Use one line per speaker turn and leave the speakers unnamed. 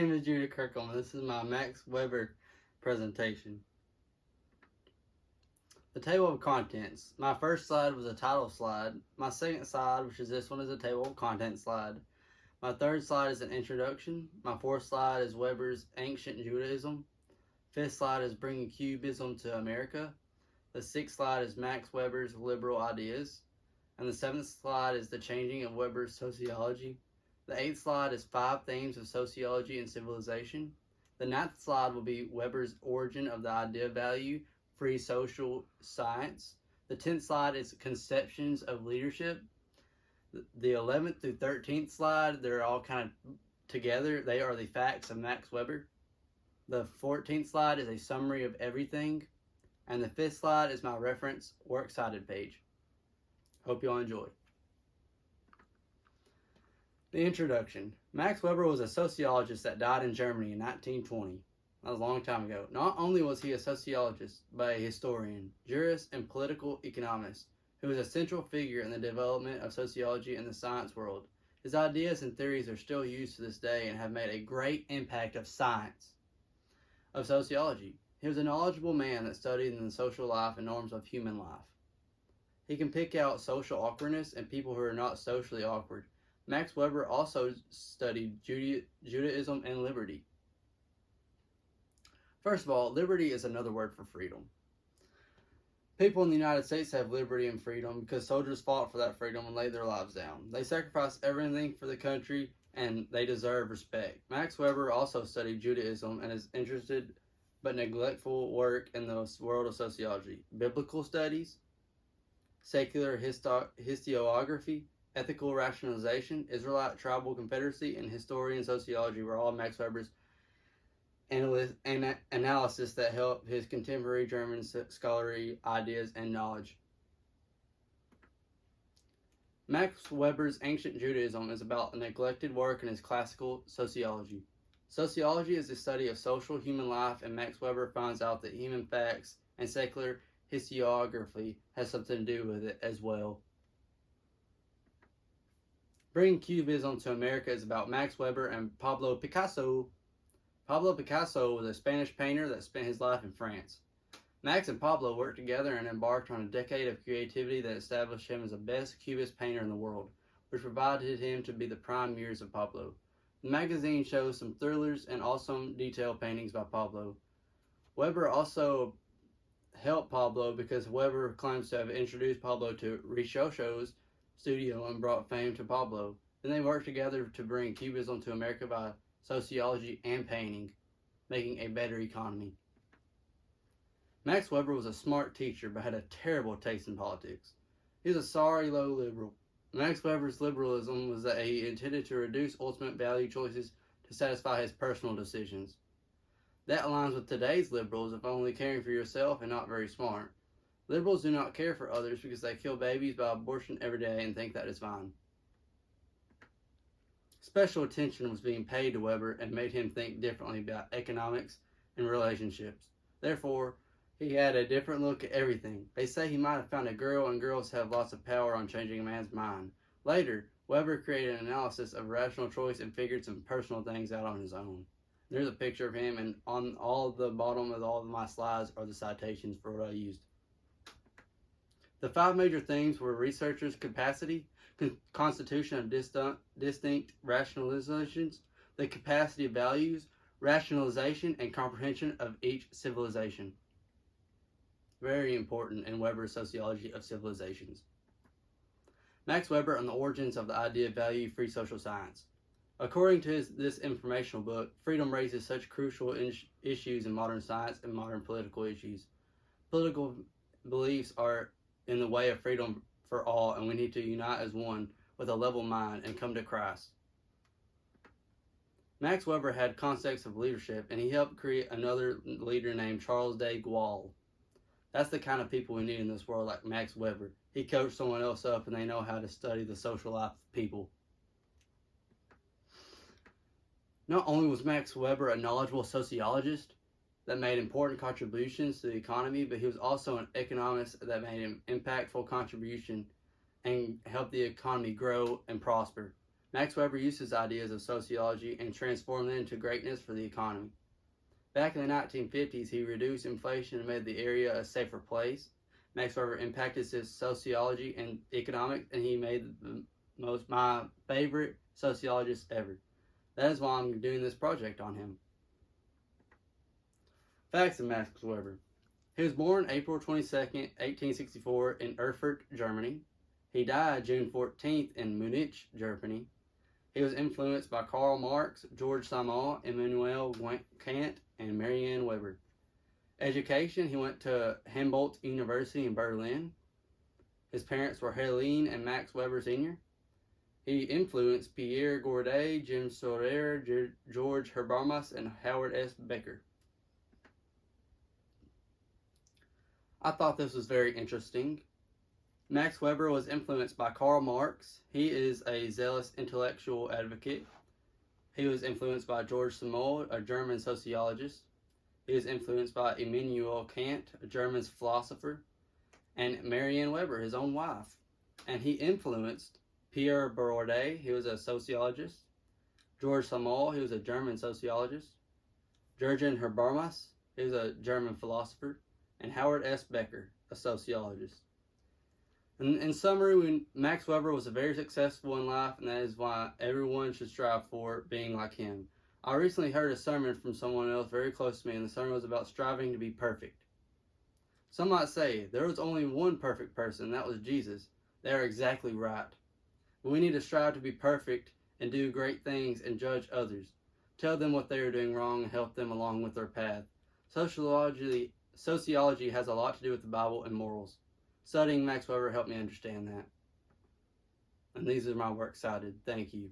My name is Judah Kirkland. This is my Max Weber presentation. The table of contents. My first slide was a title slide. My second slide, which is this one, is a table of contents slide. My third slide is an introduction. My fourth slide is Weber's Ancient Judaism. Fifth slide is Bringing Cubism to America. The sixth slide is Max Weber's Liberal Ideas. And the seventh slide is the changing of Weber's sociology. The eighth slide is 5 themes of sociology and civilization. The ninth slide will be Weber's origin of the idea of value, free social science. The 10th slide is conceptions of leadership. The 11th through 13th slide, they're all kind of together. They are the facts of Max Weber. The 14th slide is a summary of everything. And the 5th slide is my reference works cited page. Hope you all enjoy. The introduction. Max Weber was a sociologist that died in Germany in 1920. That was a long time ago. Not only was he a sociologist, but a historian, jurist, and political economist who was a central figure in the development of sociology in the science world. His ideas and theories are still used to this day and have made a great impact of science, of sociology. He was a knowledgeable man that studied in the social life and norms of human life. He can pick out social awkwardness and people who are not socially awkward. Max Weber also studied Judaism and liberty. First of all, liberty is another word for freedom. People in the United States have liberty and freedom because soldiers fought for that freedom and laid their lives down. They sacrificed everything for the country and they deserve respect. Max Weber also studied Judaism and is interested but neglectful work in the world of sociology, biblical studies, secular historiography, ethical rationalization, Israelite tribal confederacy, and historian sociology were all Max Weber's analysis that helped his contemporary German scholarly ideas and knowledge. Max Weber's Ancient Judaism is about a neglected work in his classical sociology. Sociology is the study of social human life, and Max Weber finds out that human facts and secular historiography has something to do with it as well. Bringing Cubism to America is about Max Weber and Pablo Picasso. Pablo Picasso was a Spanish painter that spent his life in France. Max and Pablo worked together and embarked on a decade of creativity that established him as the best Cubist painter in the world, which provided him to be the prime muse of Pablo. The magazine shows some thrillers and awesome detail paintings by Pablo. Weber also helped Pablo because Weber claims to have introduced Pablo to Richocho's studio and brought fame to Pablo. Then they worked together to bring Cubism to America by sociology and painting, making a better economy. Max Weber was a smart teacher but had a terrible taste in politics. He was a sorry low liberal. Max Weber's liberalism was that he intended to reduce ultimate value choices to satisfy his personal decisions. That aligns with today's liberals of only caring for yourself and not very smart. Liberals do not care for others because they kill babies by abortion every day and think that is fine. Special attention was being paid to Weber and made him think differently about economics and relationships. Therefore, he had a different look at everything. They say he might have found a girl, and girls have lots of power on changing a man's mind. Later, Weber created an analysis of rational choice and figured some personal things out on his own. There's a picture of him, and on all the bottom of all of my slides are the citations for what I used. The 5 major themes were researchers' capacity, constitution of distinct rationalizations, the capacity of values, rationalization, and comprehension of each civilization. Very important in Weber's sociology of civilizations. Max Weber on the origins of the idea of value free social science. According to this informational book, freedom raises such crucial issues in modern science and modern political issues. Political beliefs are in the way of freedom for all, and we need to unite as one with a level mind and come to Christ. Max Weber had concepts of leadership, and he helped create another leader named Charles de Gaulle. That's the kind of people we need in this world, like Max Weber. He coached someone else up, and they know how to study the social life of people. Not only was Max Weber a knowledgeable sociologist that made important contributions to the economy, but he was also an economist that made an impactful contribution and helped the economy grow and prosper. Max Weber used his ideas of sociology and transformed them into greatness for the economy. Back in the 1950s, he reduced inflation and made the area a safer place. Max Weber impacted his sociology and economics, and he made my favorite sociologist ever. That is why I'm doing this project on him. Facts of Max Weber. He was born April 22nd, 1864 in Erfurt, Germany. He died June 14th in Munich, Germany. He was influenced by Karl Marx, George Simmel, Immanuel Kant, and Marianne Weber. Education, he went to Humboldt University in Berlin. His parents were Helene and Max Weber Sr. He influenced Pierre Bourdieu, Jim Sawyer, George Habermas, and Howard S. Becker. I thought this was very interesting. Max Weber was influenced by Karl Marx. He is a zealous intellectual advocate. He was influenced by George Simmel, a German sociologist. He was influenced by Immanuel Kant, a German philosopher, and Marianne Weber, his own wife. And he influenced Pierre Bourdieu, he was a sociologist. George Simmel, he was a German sociologist. Jürgen Habermas, he was a German philosopher. And Howard S. Becker, a sociologist. In summary, Max Weber was very successful in life, and that is why everyone should strive for being like him. I recently heard a sermon from someone else very close to me, and the sermon was about striving to be perfect. Some might say, there was only one perfect person, and that was Jesus. They are exactly right. But we need to strive to be perfect and do great things and judge others. Tell them what they are doing wrong and help them along with their path. Sociology has a lot to do with the Bible and morals. Studying Max Weber helped me understand that. And these are my works cited. Thank you.